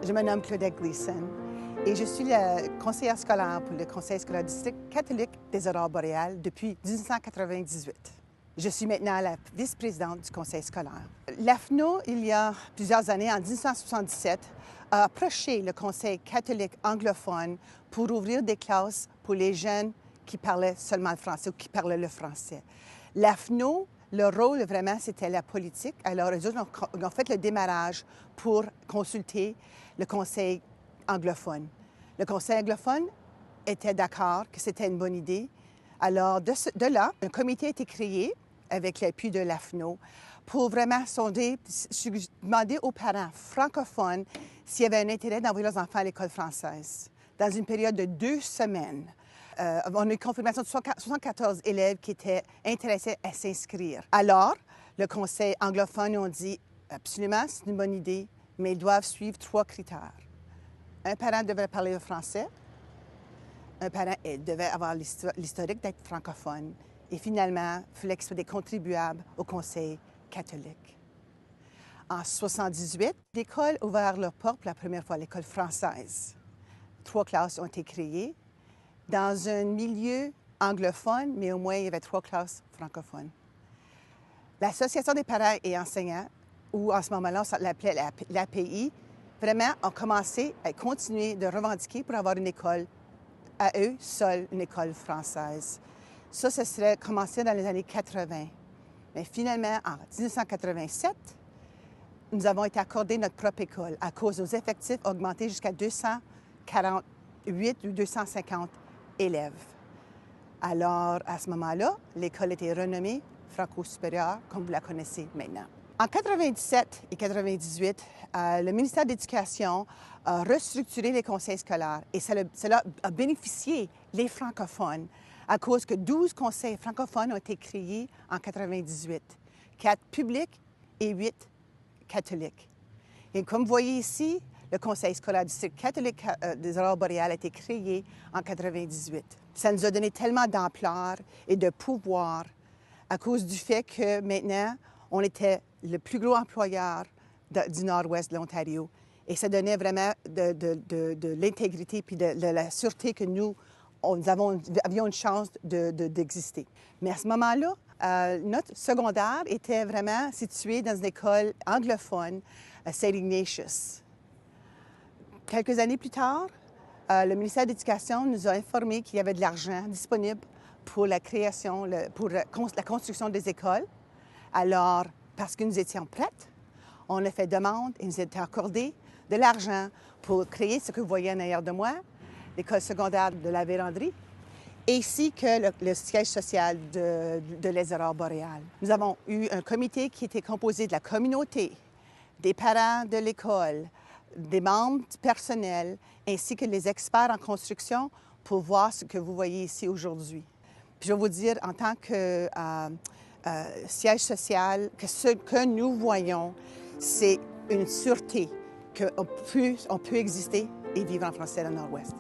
Je me nomme Claudette Gleason et je suis la conseillère scolaire pour le Conseil scolaire district catholique des Aurores boréales depuis 1998. Je suis maintenant la vice-présidente du Conseil scolaire. L'AFNO, il y a plusieurs années, en 1977, a approché le Conseil catholique anglophone pour ouvrir des classes pour les jeunes qui parlaient seulement le français ou qui parlaient le français. L'AFNO, leur rôle, vraiment, c'était la politique. Alors, eux autres ont fait le démarrage pour consulter le Conseil anglophone. Le Conseil anglophone était d'accord que c'était une bonne idée. Alors, de là, un comité a été créé avec l'appui de l'AFNO pour vraiment sonder, demander aux parents francophones s'il y avait un intérêt d'envoyer leurs enfants à l'école française. Dans une période de 2 semaines, on a eu confirmation de 74 élèves qui étaient intéressés à s'inscrire. Alors, le Conseil anglophone a dit absolument, c'est une bonne idée, mais ils doivent suivre 3 critères. Un parent devait parler le français, un parent devait avoir l'historique d'être francophone, et finalement, il fallait qu'ils soient des contribuables au Conseil catholique. En 1978, l'école a ouvert leurs portes pour la première fois, l'école française. 3 classes ont été créées dans un milieu anglophone, mais au moins il y avait 3 classes francophones. L'Association des parents et enseignants, ou en ce moment-là, on l'appelait l'API, vraiment ont commencé à continuer de revendiquer pour avoir une école, à eux seuls, une école française. Ça serait commencé dans les années 80. Mais finalement, en 1987, nous avons été accordés notre propre école à cause des effectifs augmentés jusqu'à 248 ou 250 élèves. Alors, à ce moment-là, l'école était renommée Franco-supérieure, comme vous la connaissez maintenant. En 97 et 98, le ministère de l'Éducation a restructuré les conseils scolaires et cela a bénéficié les francophones à cause que 12 conseils francophones ont été créés en 98, 4 publics et 8 catholiques. Et comme vous voyez ici, le Conseil scolaire du district catholique des Aurores boréales a été créé en 98. Ça nous a donné tellement d'ampleur et de pouvoir à cause du fait que maintenant, on était le plus gros employeur du nord-ouest de l'Ontario. Et ça donnait vraiment de l'intégrité puis de la sûreté que nous avions une chance d'exister. Mais à ce moment-là, notre secondaire était vraiment situé dans une école anglophone, St. Ignatius. Quelques années plus tard, le ministère de l'Éducation nous a informé qu'il y avait de l'argent disponible pour la création, pour la construction des écoles. Alors, parce que nous étions prêtes, on a fait demande et nous a été accordé de l'argent pour créer ce que vous voyez en arrière de moi, l'école secondaire de la Vérandrie, ainsi que le siège social de les Aurores boréales. Nous avons eu un comité qui était composé de la communauté, des parents de l'école, des membres du personnel, ainsi que les experts en construction pour voir ce que vous voyez ici aujourd'hui. Puis je vais vous dire, en tant que siège social, que ce que nous voyons, c'est une sûreté qu'on peut exister et vivre en français dans le Nord-Ouest.